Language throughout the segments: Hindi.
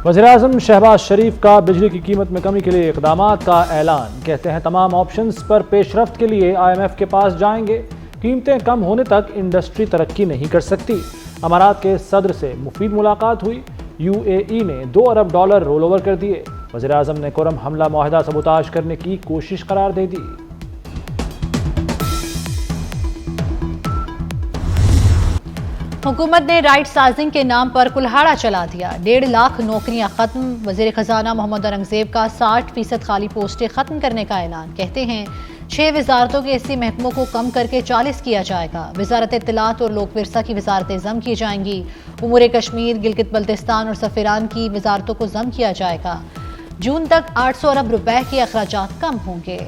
वज़ीर-ए-आज़म शहबाज शरीफ का बिजली की कीमत में कमी के लिए इक़दामात का ऐलान। कहते हैं तमाम ऑप्शंस पर पेशरफ्त के लिए IMF के पास जाएंगे। कीमतें कम होने तक इंडस्ट्री तरक्की नहीं कर सकती। अमारात के सदर से मुफीद मुलाकात हुई। UAE ने $2 अरब रोल ओवर कर दिए। वज़ीर-ए-आज़म ने कुरम हमला मुआहदा सबूताज करने की कोशिश करार दे दी। हुकूमत ने राइट साइजिंग के नाम पर कुल्हाड़ा चला दिया। 1.5 लाख नौकरियां खत्म। वज़ीर खजाना मोहम्मद औरंगजेब का 60% खाली पोस्टें खत्म करने का ऐलान। कहते हैं 6 वजारतों के 80 महकमों को कम करके 40 किया जाएगा। वजारत इत्तलात और लोक विरसा की वजारतें जम की जाएंगी। उमूर कश्मीर, गिलगित बल्तिस्तान और सफीरान की वजारतों को जम किया जाएगा। जून तक 800 अरब रुपए के अखराजात कम होंगे।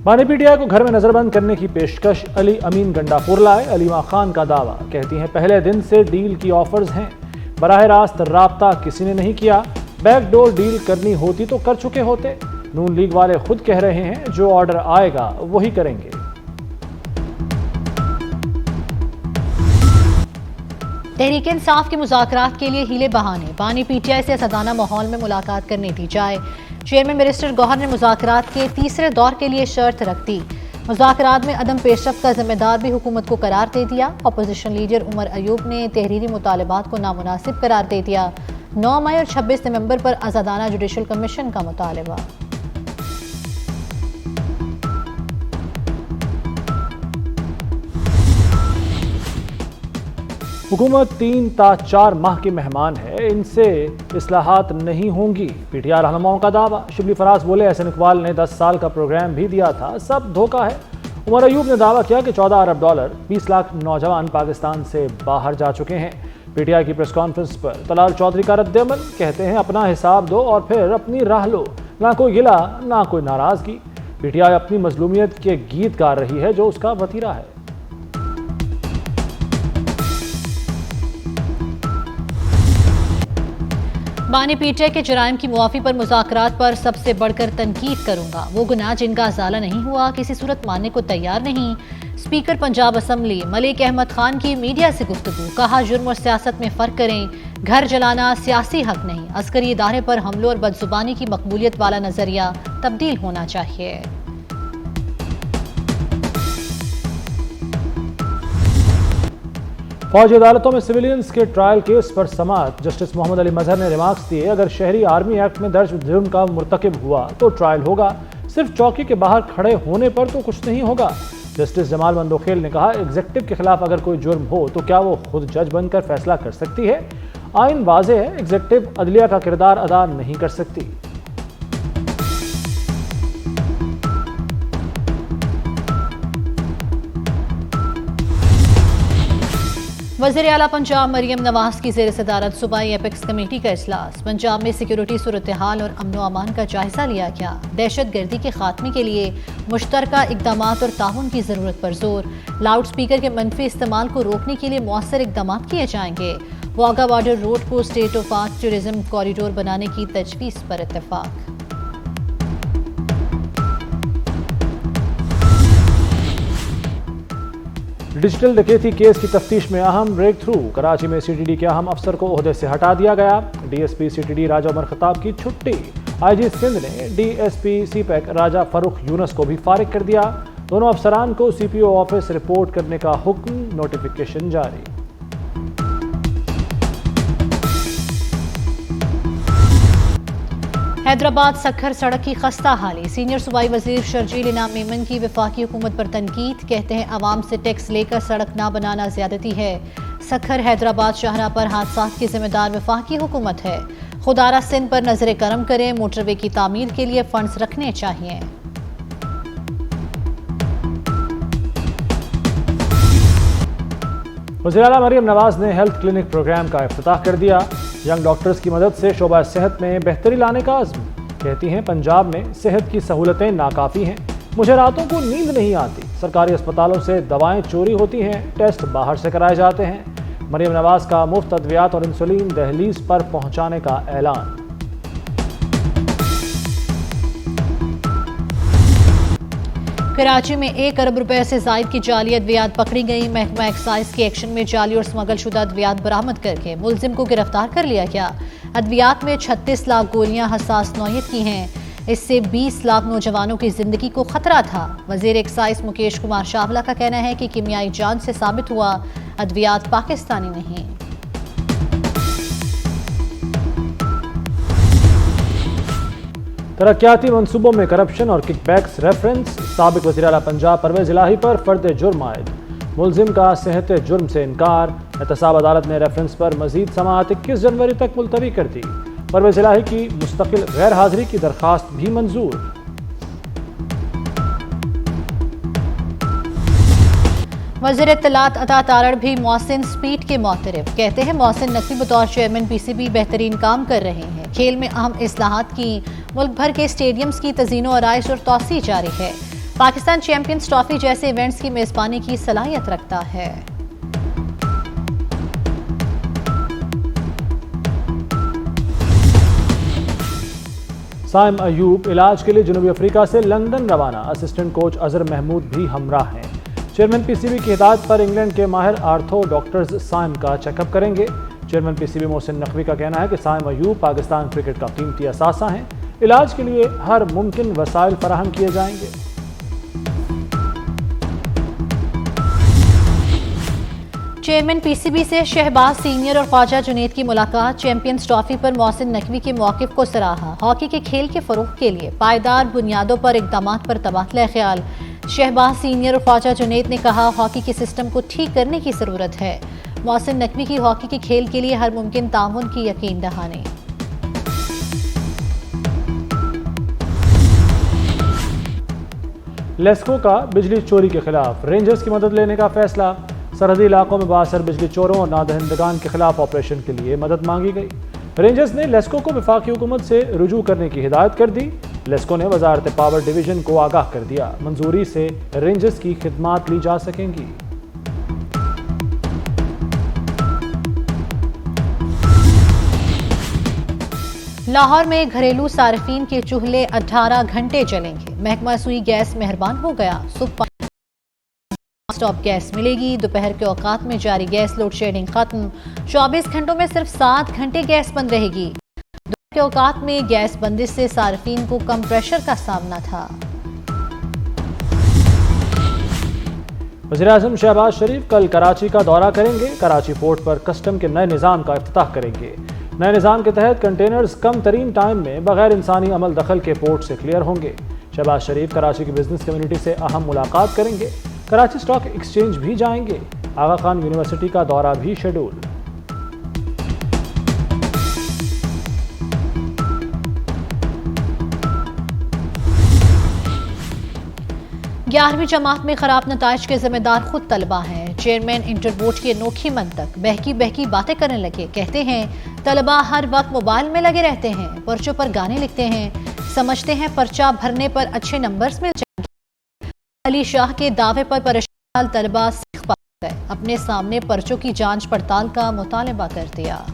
बानी पीटीआई को घर में नजरबंद करने की पेशकश। अली अमीन गंडापुर लाए। अलीमा खान का दावा। कहती हैं पहले दिन से डील की ऑफर्स हैं, बराह रास्त राब्ता किसी ने नहीं किया। बैकडोर डील करनी होती तो कर चुके होते। नून लीग वाले खुद कह रहे हैं जो ऑर्डर आएगा वही करेंगे। तहरीक इंसाफ के मुज़ाकरात के लिए हीले बहाने। बानी पीटीआई से सदाना माहौल में मुलाकात करने दी जाए। चेयरमैन बैरिस्टर गौहर ने मुज़ाकरात के तीसरे दौर के लिए शर्त रख दी। मुज़ाकरात में अदम पेशरफ्त का जिम्मेदार भी हुकूमत को करार दे दिया। अपोजिशन लीडर उमर अयूब ने तहरीरी मुतालबात को नामुनासिब करार दे दिया। 9 मई और 26 नवंबर पर आज़ादाना जुडिशल कमीशन का मुतालबा। हुकूमत 3 ता 4 माह की मेहमान है, इनसे इस्लाहात नहीं होंगी। पीटीआई रहनुमाओं का दावा। शिबली फराज बोले एहसन इकबाल ने 10 साल का प्रोग्राम भी दिया था, सब धोखा है। उमर अयूब ने दावा किया कि $14 अरब 20 लाख नौजवान पाकिस्तान से बाहर जा चुके हैं। पीटीआई की प्रेस कॉन्फ्रेंस पर तलाल चौधरी का रद्द-ए-अमल। कहते हैं अपना हिसाब दो और फिर अपनी राह लो, ना कोई गिला ना कोई नाराजगी। पीटीआई अपनी मजलूमियत के गीत गा रही है जो उसका वतीरा है। बानी पीटीआई के जराइम की मुआफी पर मुज़ाकरात पर सबसे बढ़कर तनकीद करूंगा। वो गुनाह जिनका अजाला नहीं हुआ किसी सूरत मानने को तैयार नहीं। स्पीकर पंजाब असम्बली मलिक अहमद खान की मीडिया से गुफ्तगू। कहा जुर्म और सियासत में फ़र्क करें। घर जलाना सियासी हक नहीं। अस्करी इदारे पर हमलों और बदजुबानी की मकबूलियत वाला नजरिया तब्दील होना चाहिए। फौजी अदालतों में सिविलियंस के ट्रायल केस पर समाअत। जस्टिस मोहम्मद अली मजहर ने रिमार्क्स दिए अगर शहरी आर्मी एक्ट में दर्ज जुर्म का मुर्तकिब हुआ तो ट्रायल होगा, सिर्फ चौकी के बाहर खड़े होने पर तो कुछ नहीं होगा। जस्टिस जमाल मंदोखेल ने कहा एग्जीक्यूटिव के खिलाफ अगर कोई जुर्म हो तो क्या वो खुद जज बनकर फैसला कर सकती है? आइन वाज़ेह है, एग्जीक्यूटिव अदलिया का किरदार अदा नहीं कर सकती। वज़ीर आला पंजाब मरियम नवाज की ज़ेर सदारत सूबाई एपेक्स कमेटी का इजलास। पंजाब में सिक्योरिटी सूरत हाल और अमन अमान का जायजा लिया गया। दहशत गर्दी के खात्मे के लिए मुश्तरका इक़दामात और ताउन की ज़रूरत पर जोर। लाउड स्पीकर के मनफी इस्तेमाल को रोकने के लिए मौसर इक़दाम किए जाएंगे। वाघा बॉर्डर रोड को state of art tourism corridor बनाने की तजवीज़ पर इत्तेफाक। डिजिटल डकैती केस की तफ्तीश में अहम ब्रेक थ्रू। कराची में सीटीडी के अहम अफसर को ओहदे से हटा दिया गया। डीएसपी सीटीडी राजा उमर खताब की छुट्टी। आईजी सिंध ने डीएसपी सीपैक राजा फरूख यूनस को भी फारिग कर दिया। दोनों अफसरान को सीपीओ ऑफिस रिपोर्ट करने का हुक्म, नोटिफिकेशन जारी। हैदराबाद सखर सड़क की खस्ता हाली। सीनियर सूबाई वजीर शर्जील इनाम मेमन की वफाकी हुकूमत पर तनकीद। कहते हैं अवाम से टैक्स लेकर सड़क ना बनाना ज्यादती है। सखर हैदराबाद शाहरा पर हादसात की जिम्मेदार वफाकी हुकूमत है। खुदारा सिंध पर नजर करम करें। मोटरवे की तामीर के लिए फंड्स रखने चाहिए। वज़ीर आला मरियम नवाज ने हेल्थ क्लिनिक प्रोग्राम का इफ्तिताह कर दिया। यंग डॉक्टर्स की मदद से शोबा सेहत में बेहतरी लाने का आज़म। कहती हैं पंजाब में सेहत की सहूलतें नाकाफ़ी हैं, मुझे रातों को नींद नहीं आती। सरकारी अस्पतालों से दवाएं चोरी होती हैं, टेस्ट बाहर से कराए जाते हैं। मरियम नवाज का मुफ्त अद्वियात और इंसुलिन दहलीज पर पहुंचाने का ऐलान। कराची में 1 अरब रुपए से जायद की जाली अद्वियात पकड़ी गई। महकमा एक्साइज के एक्शन में जाली और स्मगल शुदा अद्वियात बरामद करके मुलजिम को गिरफ्तार कर लिया गया। अद्वियात में 36 लाख गोलियां हसास नौयत की हैं। इससे 20 लाख नौजवानों की जिंदगी को खतरा था। वजीर एक्साइज मुकेश कुमार शावला का कहना है कि कीमियाई जांच से साबित हुआ अद्वियात पाकिस्तानी नहीं। तरक्याती मंसूबों में करप्शन और किकबैक्स रेफरेंस। साबिक वज़ीर आला पंजाब परवेज इलाही पर फर्द जुर्म आयद। मुलजिम का सेहत जुर्म से इनकार। एहतसाब अदालत ने रेफरेंस पर मजीद समाअत 21 जनवरी तक मुलतवी कर दी। परवेज इलाही की मुस्तकिल गैर हाजिरी की दरखास्त भी मंजूर। वज़ीर इत्तलात अता तारड़ भी मोहसिन स्पीड के मोतरफ। कहते हैं मोहसिन नकवी बतौर चेयरमैन पीसीबी बेहतरीन काम कर रहे हैं। खेल में अहम इस्लाहात की। मुल्क भर के स्टेडियम्स की तज़ीनो आराइश और तौसी जारी है। पाकिस्तान चैंपियंस ट्रॉफी जैसे इवेंट्स की मेजबानी की सलाहियत रखता है। साइम अयूब इलाज के लिए जनूबी अफ्रीका से लंदन रवाना। असिस्टेंट कोच अजहर महमूद भी हमराह हैं। चेयरमैन पीसीबी की हिदायत पर इंग्लैंड के माहिर आर्थो डॉक्टर्स साइम का चेकअप करेंगे। चेयरमैन पीसीबी मोहसिन नकवी का कहना है कि साइम अयूब पाकिस्तान क्रिकेट का कीमती असासा हैं। इलाज के लिए हर मुमकिन वसाइल फराहम किए जाएंगे। चेयरमैन पीसीबी से शहबाज सीनियर और ख्वाजा जुनैद की मुलाकात। चैंपियंस ट्रॉफी पर मोहसिन नकवी के मौक़िफ़ को सराहा। हॉकी के खेल के फ़रोग़ के लिए पायदार बुनियादों पर इक़दामात पर तबादला ख्याल। शहबाज सीनियर और ख्वाजा जुनैद ने कहा हॉकी के सिस्टम को ठीक करने की ज़रूरत है। मोहसिन नकवी की हॉकी के खेल के लिए हर मुमकिन ताउन की यकीन दहानी। लेस्को का बिजली चोरी के खिलाफ रेंजर्स की मदद लेने का फैसला। सरहदी इलाकों में बासर बिजली चोरों और नादहिंदगान के खिलाफ ऑपरेशन के लिए मदद मांगी गई। रेंजर्स ने लेस्को को वफाकी हुकूमत से रुजू करने की हिदायत कर दी। लेस्को ने वजारत पावर डिवीजन को आगाह कर दिया। मंजूरी से रेंजर्स की खिदमात ली जा सकेंगी। लाहौर में घरेलू सार्फिन के चूल्हे 18 घंटे चलेंगे। महकमा सुई गैस मेहरबान हो गया। सुबह स्टॉप गैस मिलेगी। दोपहर के औकात में जारी गैस लोड शेडिंग खत्म। 24 घंटों में सिर्फ 7 घंटे गैस बंद रहेगी। दोपहर के औकात में गैस बंदिश से सार्फिन को कम प्रेशर का सामना था। वज़ीर-ए-आज़म शहबाज शरीफ कल कराची का दौरा करेंगे। कराची पोर्ट पर कस्टम के नए निज़ाम का इफ्तिताह करेंगे। नए निज़ाम के तहत कंटेनर्स कम तरीन टाइम में बगैर इंसानी अमल दखल के पोर्ट से क्लियर होंगे। शहबाज शरीफ कराची की बिजनेस कम्युनिटी से अहम मुलाकात करेंगे। कराची स्टॉक एक्सचेंज भी जाएंगे। आगा खान यूनिवर्सिटी का दौरा भी शेड्यूल। ग्यारहवीं जमात में खराब नताइज के जिम्मेदार खुद तलबा हैं। चेयरमैन इंटर बोर्ड की अनोखी मंतक। बहकी बहकी बातें करने लगे। कहते हैं तलबा हर वक्त मोबाइल में लगे रहते हैं, पर्चों पर गाने लिखते हैं, समझते हैं पर्चा भरने पर अच्छे नंबर्स मिल जाएंगे। अली शाह के दावे पर परेशान तलबा सीख पा गए। अपने सामने पर्चों की जांच पड़ताल का मुतालबा कर दिया।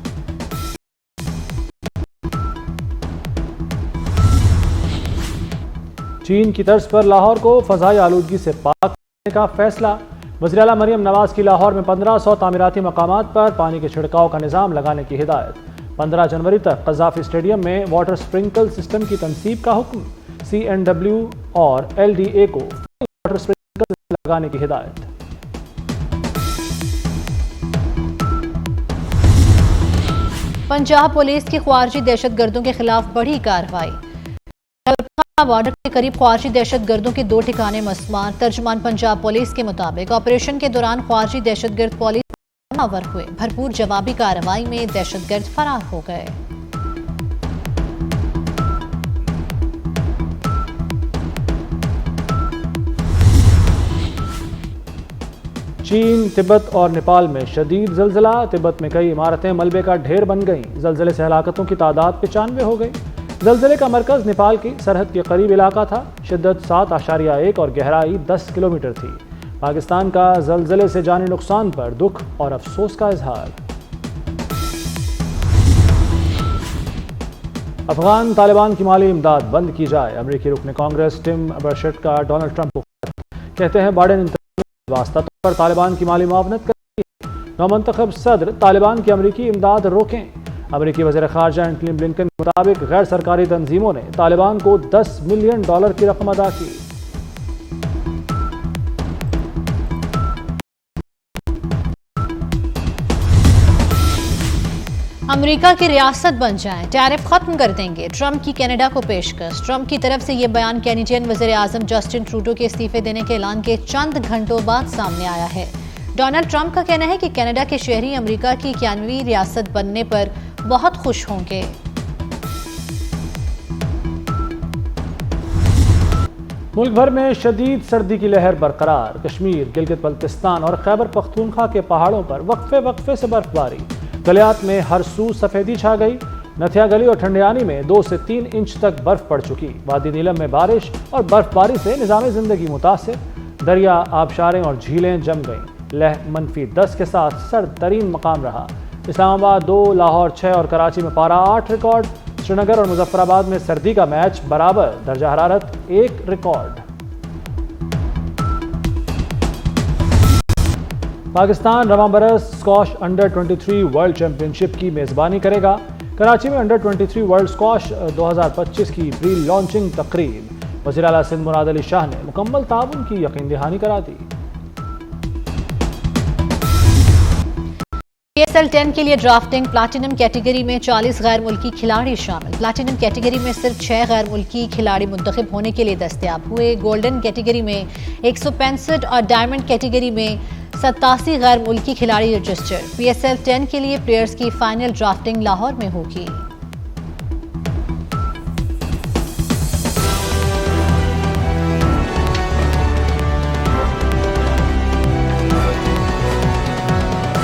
चीन की तर्ज पर लाहौर को फजाई आलूदगी से पाक करने का फैसला। वज़ीर आला मरियम नवाज की लाहौर में 1500 तामीराती मकामात पर पानी के छिड़काव का निज़ाम लगाने की हिदायत। 15 जनवरी तक कज़ाफ़ी स्टेडियम में वाटर स्प्रिंकल सिस्टम की तनसीब का हुक्म। CNW और LDA को वाटर स्प्रिंकल लगाने की हिदायत। पंजाब पुलिस की ख्वारजी दहशतगर्दों के खिलाफ बड़ी कार्रवाई। बॉर्डर के करीब ख्वारजी दहशतगर्दों के 2 ठिकाने मस्मार। तर्जुमान पंजाब पुलिस के मुताबिक ऑपरेशन के दौरान ख्वारजी दहशतगर्द पुलिस हमलावर हुए। भरपूर जवाबी कार्रवाई में दहशतगर्द फरार हो गए। चीन, तिब्बत और नेपाल में शदीद जलजला। तिब्बत में कई इमारतें मलबे का ढेर बन गईं। जलजले से हलाकतों की तादाद 95 हो गई। जलजले का मरकज नेपाल की सरहद के करीब इलाका था। शिद्दत 7.1 और गहराई 10 किलोमीटर थी। पाकिस्तान का जलजले से जानी नुकसान पर दुख और अफसोस का इजहार। अफगान तालिबान की माली इमदाद बंद की जाए। अमरीकी रुकन कांग्रेस टिम बर्शट का डोनाल्ड ट्रंप को कहते हैं बाइडेन इंतजामिया वास्ता तौर पर तालिबान की माली मुआवनत करेगी। नौमंतखब सदर तालिबान की अमरीकी इमदाद रोकें। अमरीकी वज़ीर ख़ारजा एंटनी ब्लिंकन के मुताबिक गैर सरकारी तंजीमों ने तालिबान को $10 मिलियन की रकम अदा की। अमेरिका की रियासत बन जाएं, टैरिफ खत्म कर देंगे, ट्रंप की कनाडा को पेशकश। ट्रंप की तरफ से यह बयान कैनेडियन वज़ीर आज़म जस्टिन ट्रूडो के इस्तीफे देने के ऐलान के चंद घंटों बाद सामने आया है। डोनाल्ड ट्रंप का कहना है कि कनाडा के शहरी अमेरिका की 91वीं रियासत बनने पर बहुत खुश होंगे। मुल्क भर में शदीद सर्दी की लहर बरकरार। कश्मीर, गिलगित बल्तिस्तान और खैबर पख्तूनख्वा के पहाड़ों पर वक्फे से बर्फबारी। गलियात में हर सू सफेदी छा गई। नथिया गली और ठंडियानी में 2 से 3 इंच तक बर्फ पड़ चुकी। वादी नीलम में बारिश और बर्फबारी से निज़ाम जिंदगी मुतासिर। दरिया, आबशारें और झीलें जम गईं। लह -10 के साथ सर्द तरीन मकाम रहा। इस्लामाबाद 2, लाहौर 6 और कराची में पारा 8 रिकॉर्ड। श्रीनगर और मुजफ्फराबाद में सर्दी का मैच बराबर, दर्जा हरारत 1 रिकॉर्ड। पाकिस्तान रवां बरस स्क्वॉश अंडर 23 वर्ल्ड चैंपियनशिप की मेज़बानी करेगा। कराची में अंडर 23 वर्ल्ड स्क्वॉश 2025 की प्री लॉन्चिंग तकरीब वज़ीर आला सिंध मुराद अली शाह ने मुकम्मल ताउन की यकीन दहानी करा दी। PSL 10 के लिए ड्राफ्टिंग। प्लैटिनम कैटेगरी में 40 गैर मुल्की खिलाड़ी शामिल। प्लैटिनम कैटेगरी में सिर्फ 6 गैर मुल्की खिलाड़ी मुंतखब होने के लिए दस्तयाब हुए। गोल्डन कैटेगरी में 165 और डायमंड कैटेगरी में 87 गैर मुल्की खिलाड़ी रजिस्टर्ड। PSL 10 के लिए प्लेयर्स की फाइनल ड्राफ्टिंग लाहौर में होगी।